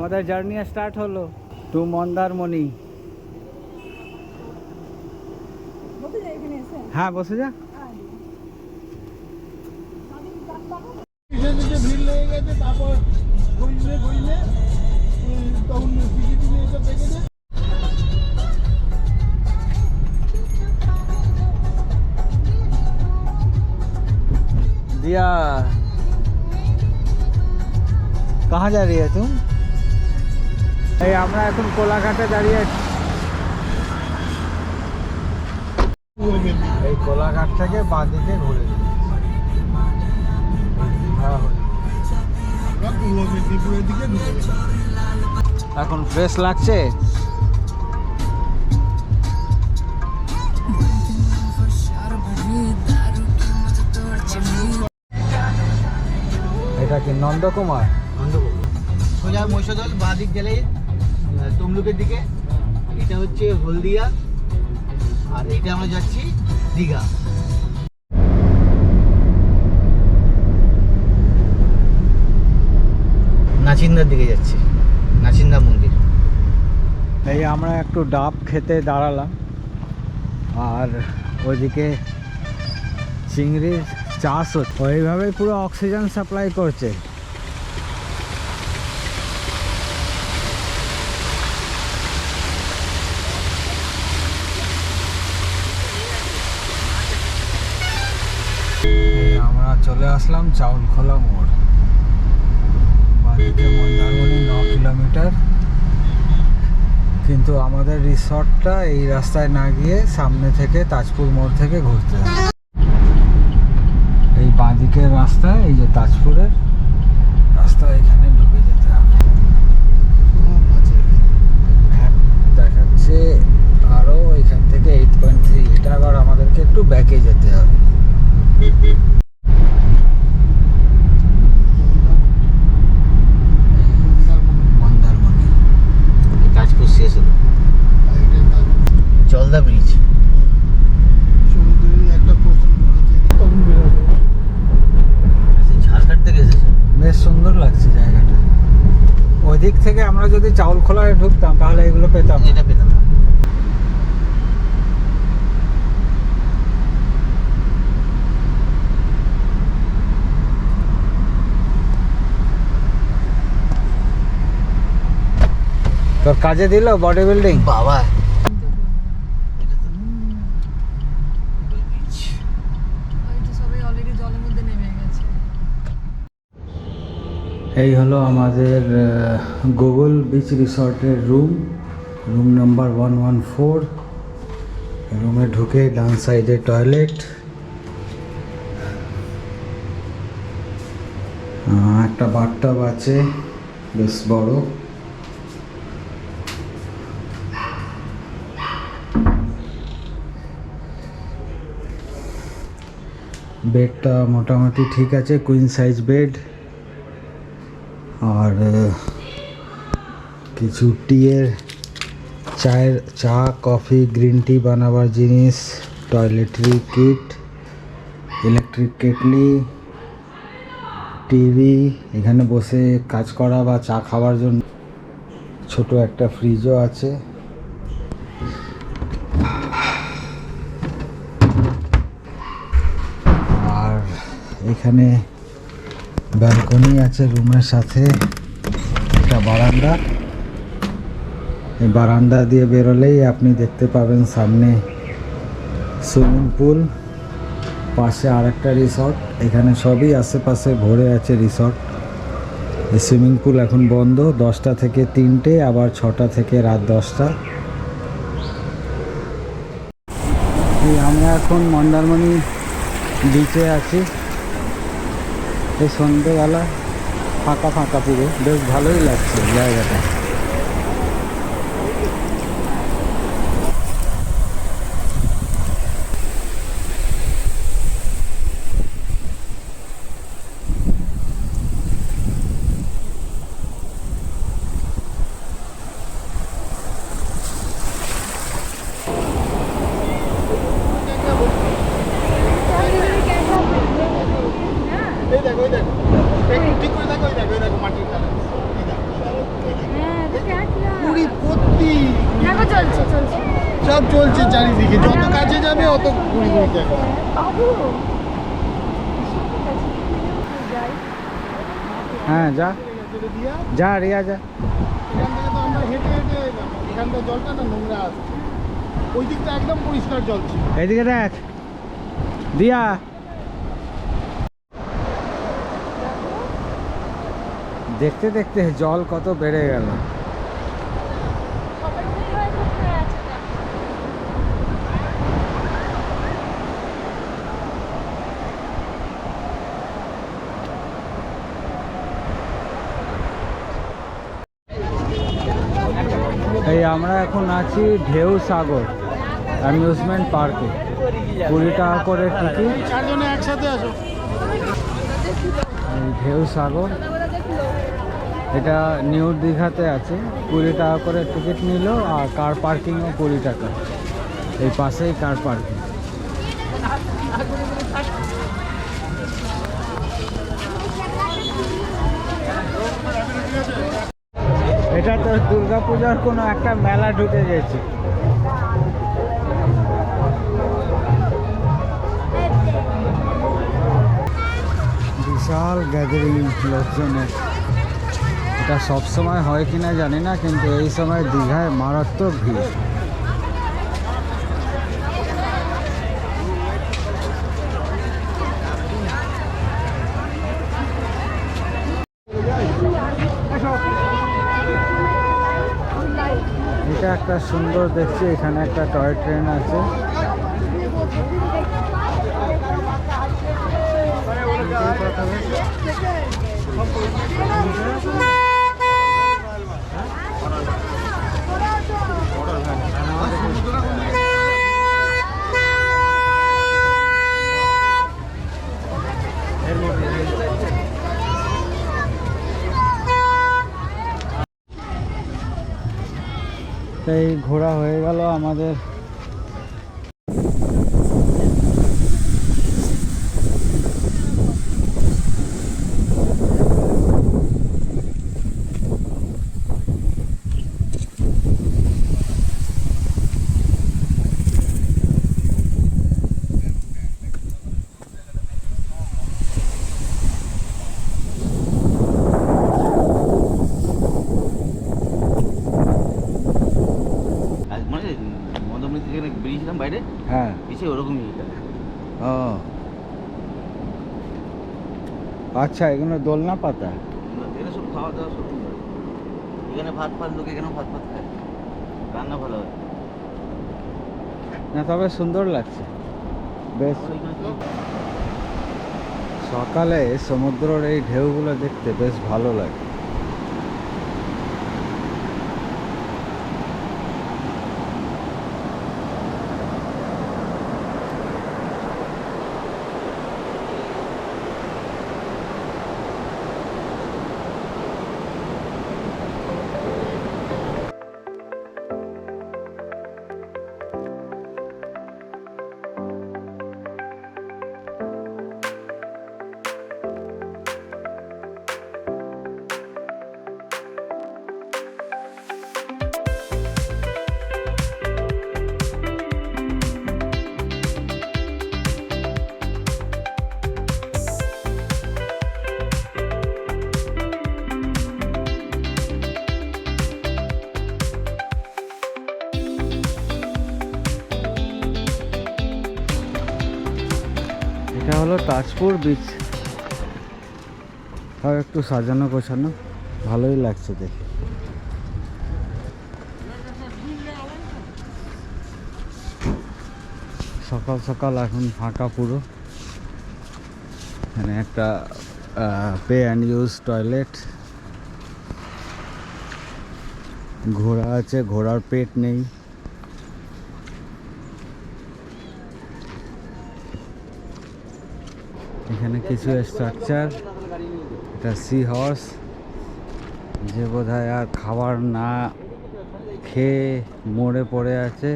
আমাদের journey start হলো two Mandarmani. হ্যাঁ বসে যা। ভিড় লেগে গেছে, তারপর গইলে তখন সিসিটিভি এসব দেখেছে। दिया कहाँ जा रही है तुम? এই আমরা এখন কোলাঘাটে দাঁড়িয়ে আছি। এই কোলাঘাট থেকে বাঁদিকে ঘুরে পূর্ব মেদিনীপুরের দিকে ঢুকে গেছে। এখন ফ্রেশ লাগছে। এটা কি নন্দকুমার? সোজা মহিষাদল বাঁদিক গেলে তমলুকের দিকে, এটা হচ্ছে হলদিয়া, আর এটা আমরা যাচ্ছি দীঘা। নাচিন্দার দিকে যাচ্ছি, নাচিন্দা মন্দির। এই আমরা একটু ডাব খেতে দাঁড়ালাম, আর ওইদিকে চিংড়ির চাষ হচ্ছে। ওইভাবেই পুরো অক্সিজেন সাপ্লাই করছে। আমরা চলে আসলাম চাউলখোলা মোড়। বাড়িতে মন্দারমণি 9 কিলোমিটার, কিন্তু আমাদের রিসর্টটা এই রাস্তায় না গিয়ে সামনে থেকে তাজপুর মোড় থেকে ঘুরতে হবে। এই বাঁদিকের রাস্তায়, এই যে তাজপুরের রাস্তা, এখানে ঢুকে যেতে হবে। ম্যাপ দেখাচ্ছে আরও এখান থেকে 8.3, এটা আবার আমাদেরকে একটু ব্যাকে যেতে হবে। মন্দারমণি তাজপুর শেষ হলো, জলদা ব্রিজ। সমুদ্রের একটা পোর্শন রয়েছে, তখন বেরোবে। ঝাড়খণ্ড থেকে এসেছে, বেশ সুন্দর লাগছে জায়গাটা। ওই দিক থেকে আমরা যদি চাউলখোলায় ঢুকতাম তাহলে এগুলো পেতাম। এটা পেতাম না। তোর কাজে দিল বডি বিল্ডিং? বাবা এই হলো আমাদের গুগল বিচ রিসর্টের রুম নাম্বার 114। রুমে ঢুকে ডান সাইডে টয়লেট, একটা বাথটাব আছে বেশ বড়। বেডটা মোটামুটি ঠিক আছে, কুইন সাইজ বেড। আর কিছু চা কফি গ্রিন টি বানাবার জিনিস, টয়লেট্রি কিট, ইলেকট্রিক কেটলি, টিভি, এখানে বসে কাজ করা বা চা খাওয়ার জন্য ছোট একটা ফ্রিজও আছে। আর এখানে ব্যালকনি আছে রুমের সাথে, একটা বারান্দা। এই বারান্দা দিয়ে বেরোলেই আপনি দেখতে পাবেন সামনে সুইমিং পুল, পাশে আরেকটা রিসর্ট। এখানে সবই আশেপাশে ভরে আছে রিসর্ট। এই সুইমিং পুল এখন বন্ধ 10টা থেকে 3টে, আবার 6টা থেকে রাত 10টা। আমরা এখন মন্দারমণি বিচে আছি। এই সন্ধ্যেবেলা ফাঁকা ফাঁকা পুরো, বেশ ভালোই লাগছে জায়গাটা। এই দেখো, একটু ঠিক করে দেখো, এই দেখো মাটির কালার। যত কাছে যাবে অত 20 টাকা। হ্যাঁ যা চলে দিয়া যা রিয়া যা। এখান থেকে তো আমরা হেঁটে হেঁটে এলাম, এখানকার জলটা না নোংরা আসছে, ওই দিকটা একদম পরিষ্কার জল ছিল। এইদিকে দেখ দিয়া। দেখতে দেখতে জল কত বেড়ে গেল। এই আমরা এখন আছি ঢেউ সাগর অ্যামিউজমেন্ট পার্কে। 20 টাকা করে টিকিট। চারজনে একসাথে আসো। এই ঢেউ সাগর, এটা নিউ দীঘাতে আছে। 20 টাকা করে টিকিট নিল, আর কার পার্কিংও 20 টাকা। এই পাশেই কার পার্কিং। এটা তো দুর্গাপূজার কোনো একটা মেলা ঢুকে গেছে। বিশাল গ্যাদারিং লোকজনের। এটা সবসময় হয় কিনা জানি না, কিন্তু এই সময় দীঘায় মারাত্মক ভিড়। এটা একটা সুন্দর দেখছি, এখানে একটা টয় ট্রেন আছে। এই ঘোরা হয়ে গেল আমাদের। মানে মন্দারমণি যেখানে বেরিয়েছিলাম বাইরে, হ্যাঁ এসে ওরকমই এটা। ও আচ্ছা, এগুলো দোলনা পাতা। এখানে সব খাওয়া দাওয়া সব ঠিক আছে। এখানে ভাত ফাত লোক এখানেও ভাত ফাত খায়, রান্না ভালো হয়। না তবে সুন্দর লাগছে বেশ। সকালে সমুদ্রের এই ঢেউগুলো দেখতে বেশ ভালো লাগে। এটা হলো তাজপুর বিচ। তাও একটু সাজানো গোছানো, ভালোই লাগছে দেখে। সকাল সকাল এখন ফাঁকা পুরো। এখানে একটা পে অ্যান্ড ইউজ টয়লেট। ঘোড়া আছে, ঘোড়ার পেট নেই। এখানে কিছু স্ট্রাকচার। এটা সি হর্স, যে বোধহয় আর খাবার না খেয়ে মরে পড়ে আছে।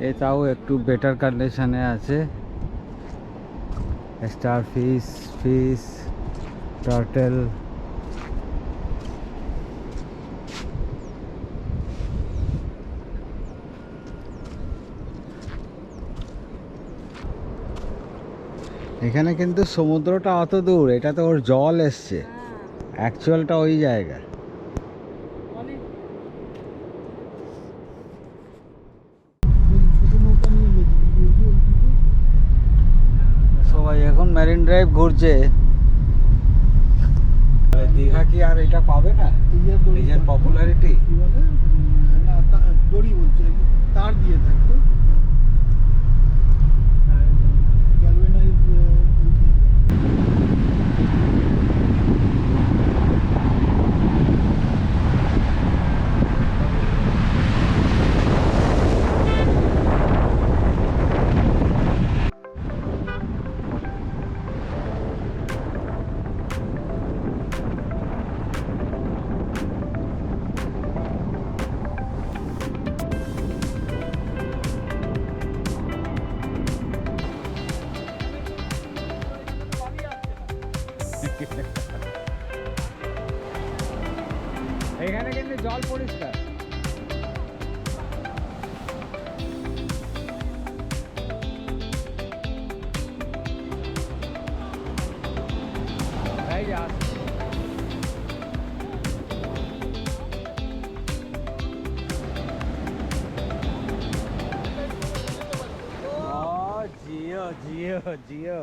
এটাও একটু বেটার কন্ডিশনে আছে। স্টার ফিশ, টার্টেল, এখানে কিন্তু সমুদ্রটা অত দূর, এটা তো ওর জল এসছে, অ্যাকচুয়ালটা ওই জায়গা। ছোট নৌকা নিয়ে গেছি সবাই এখন মেরিন ড্রাইভ ঘুরছে। দীঘা কি আর এটা পাবে না নিজের পপুলারিটি? কি বলে না দড়ি বলছে, তার দিয়ে থাকতো গ্যালভেনাইজ। এখানে কিন্তু জল পরিষ্কার। এই যে আসছে। জিও জিও জিও।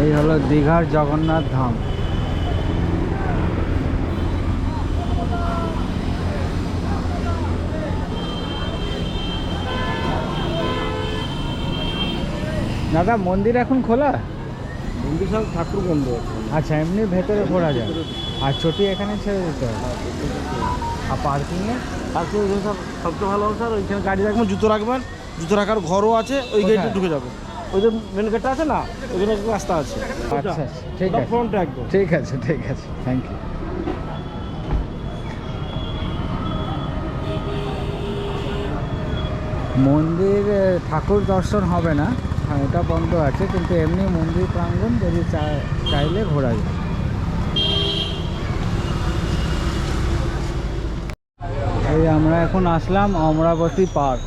এই হলো দীঘার জগন্নাথ ধাম। দাদা মন্দির এখন খোলা? মন্দির সব ঠাকুর বন্ধ আছে। আচ্ছা, এমনি ভেতরে ঘোরা যায় আর চটি এখানে ছেড়ে দিতে হবে। আর পার্কিংয়ে? তারপরে ওইখানে সবচেয়ে ভালো হবে স্যার, ওইখানে গাড়ি রাখবেন, জুতো রাখবেন, জুতো রাখার ঘরও আছে, ওই কোথায়? গেটে ঢুকে যাবেন। ওই যে মেন গেটটা আছে না, ওইখানে একটা রাস্তা আছে। আচ্ছা ঠিক আছে, ফ্রন্টে একদম। ঠিক আছে ঠিক আছে, থ্যাংক ইউ। মন্দির ঠাকুর দর্শন হবে না, হ্যাঁ এটা বন্ধ আছে, কিন্তু এমনি মন্দির প্রাঙ্গণ যদি চাইলে ঘোরা যায়। এই আমরা এখন আসলাম অমরাবতী পার্ক,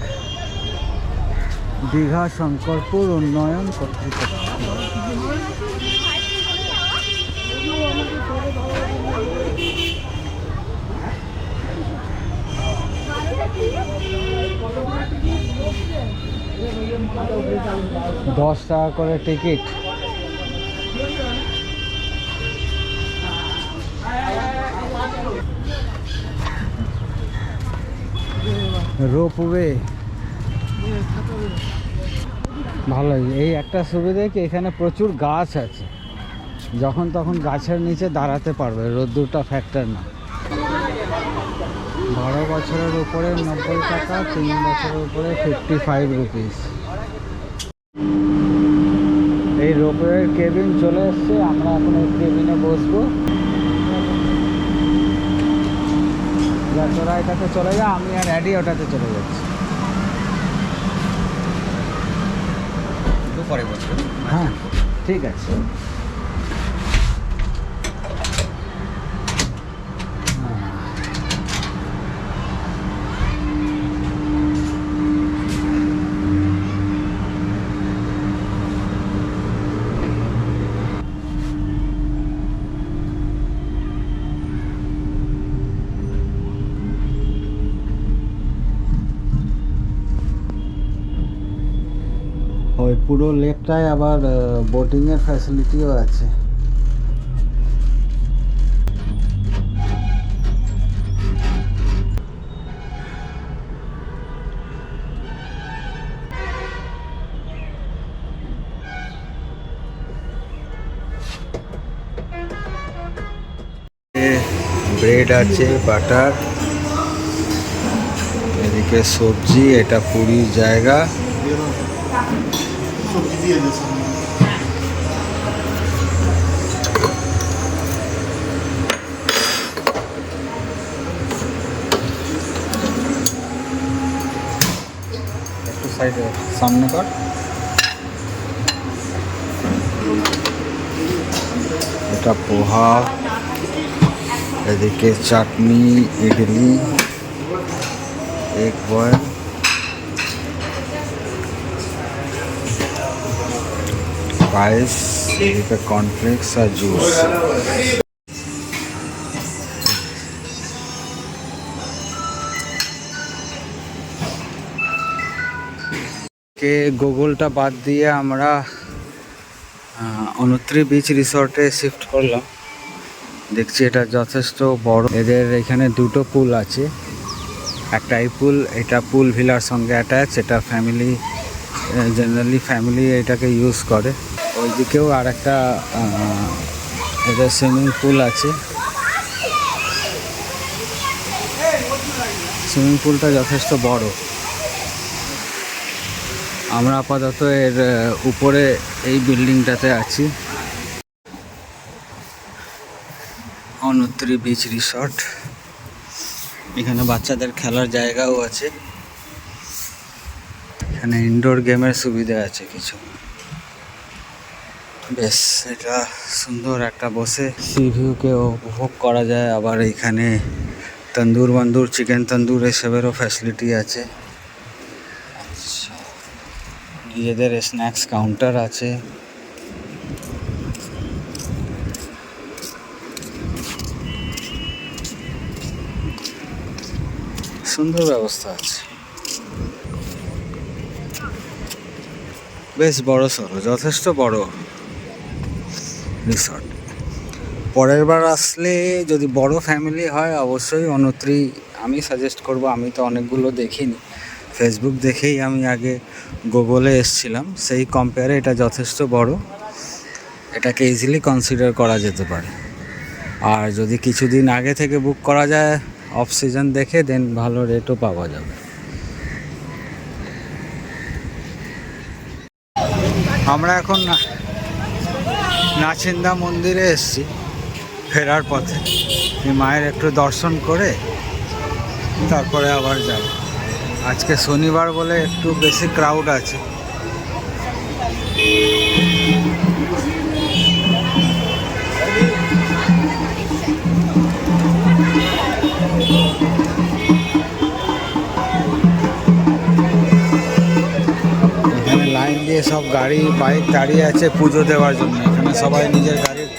দীঘা শঙ্করপুর উন্নয়ন কর্তৃপক্ষ। $10 করে টিকিট। রোপওয়ে ভালো। এই একটা সুবিধা কি এখানে প্রচুর গাছ আছে, যখন তখন গাছের নিচে দাঁড়াতে পারবে, রোদ্দুরটা ফ্যাক্টর না। 12 বছরের উপরে 90 টাকা, 3 বছরের উপরে 55 রুপিস। এই রোপওয়ের কেবিন চলে এসছে, আমরা এখন এই কেবিনে বসবো। তোরা এটাতে চলে যা, আমি আর অ্যাডি ওটাতে চলে যাচ্ছি। পরে বসবো। হ্যাঁ ঠিক আছে। ওই পুরো লেকটায় আবার বোটিংয়ের ফ্যাসিলিটিও আছে। ব্রেড আছে, বাটার, এদিকে এদিকে সবজি, এটা পুরীর জায়গা। সবজি দিয়ে দিয়েছে। একটু সাইডে সামনে কর। এটা পোহা, এদিকে চাটনি, ইডলি, এগ বয়েল, রাইস, এদিকে কর্নফ্লেক্স আর জুস। গুগলটা বাদ দিয়ে আমরা 29 বিচ রিসর্টে শিফট করলাম। দেখছি এটা যথেষ্ট বড়। এদের এখানে দুটো পুল আছে, একটা এই পুল, এটা পুল ভিলার সঙ্গে অ্যাটাচ। এটা ফ্যামিলি, জেনারেলি ফ্যামিলি এটাকে ইউজ করে। ওইদিকেও আর একটা এদের সুইমিং পুল আছে। সুইমিং পুলটা যথেষ্ট বড়। আমরা আপাতত এর উপরে এই বিল্ডিংটাতে আছি। 29 বিচ রিসর্ট। এখানে বাচ্চাদের খেলার জায়গাও আছে। এখানে ইনডোর গেমের সুবিধা আছে কিছু। বেশ, এটা সুন্দর একটা বসে সি ভিউকে উপভোগ করা যায়। আবার এখানে তন্দুর বন্দুর, চিকেন তন্দুর এসবেরও ফ্যাসিলিটি আছে। আচ্ছা, নিজেদের স্ন্যাক্স কাউন্টার আছে। সুন্দর ব্যবস্থা আছে, বেশ বড় সড়ো, যথেষ্ট বড় রিসর্ট। পরের বার আসলে যদি বড় ফ্যামিলি হয় অবশ্যই 29 আমি সাজেস্ট করব। আমি তো অনেকগুলো দেখিনি, ফেসবুক দেখেই আমি আগে গুগলে এসছিলাম, সেই কম্পেয়ারে এটা যথেষ্ট বড়। এটাকে ইজিলি কনসিডার করা যেতে পারে। আর যদি কিছুদিন আগে থেকে বুক করা যায় অফ সিজন দেখে, দেন ভালো রেটও পাওয়া যাবে। আমরা এখন নাচিন্দা মন্দিরে এসেছি ফেরার পথে। মায়ের একটু দর্শন করে তারপরে আবার যাব। আজকে শনিবার বলে একটু বেশি ক্রাউড আছে। এখানে লাইন দিয়ে সব গাড়ি বাইক দাঁড়িয়ে আছে পুজো দেওয়ার জন্য। এখানে সবাই নিজের গাড়ির